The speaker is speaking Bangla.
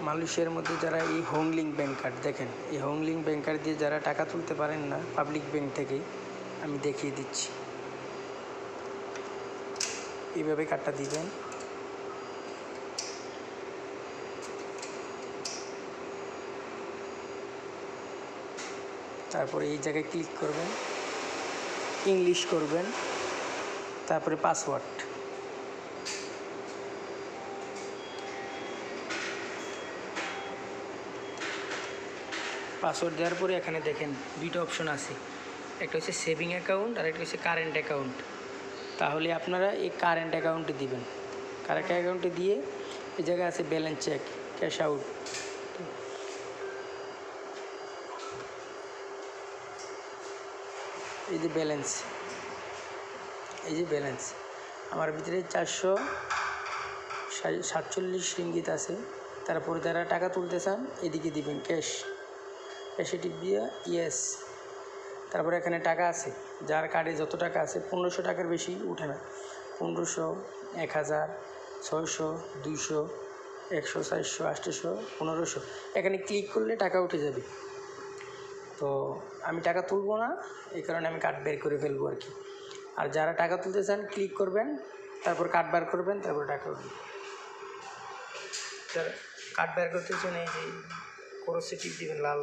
মালয়েশিয়ার মধ্যে যারা এই হোংলিং ব্যাংক কার্ড দেখেন, এই হোংলিং ব্যাংক কার্ড দিয়ে যারা টাকা তুলতে পারেন না পাবলিক ব্যাংক থেকে, আমি দেখিয়ে দিচ্ছি। এইভাবে কার্ডটা দিবেন, তারপরে এই জায়গায় ক্লিক করবেন, ইংলিশ করবেন, তারপরে পাসওয়ার্ড। পাসওয়ার্ড দেওয়ার পরে এখানে দেখেন দুইটা অপশন আছে, একটা হচ্ছে সেভিং অ্যাকাউন্ট আর একটা হচ্ছে কারেন্ট অ্যাকাউন্ট। তাহলে আপনারা এই কারেন্ট অ্যাকাউন্টে দিবেন। কারেন্ট অ্যাকাউন্টে দিয়ে এই জায়গায় আছে ব্যালেন্স চেক, ক্যাশ আউট। এই যে ব্যালেন্স, এই যে ব্যালেন্স আমার ভিতরে 447 রিঙ্গিত আছে। তারপরে যারা টাকা তুলতে চান এদিকে দিবেন ক্যাশে টিপ দিয়ে ইয়েস। তারপরে এখানে টাকা আছে, যার কার্ডে যত টাকা আছে 1500 টাকার বেশি উঠে না। 1500, 1000, 600, 200, 100, 400, 800, 1500 এখানে ক্লিক করলে টাকা উঠে যাবে। তো আমি টাকা তুলব না, এই কারণে আমি কার্ড বের করে ফেলবো আর কি। আর যারা টাকা তুলতে চান ক্লিক করবেন, তারপর কার্ড বার করবেন, তারপর টাকা উঠবে। যারা কার্ড বের করতে চান এই যে ক্রসে টিপ দিবেন লাল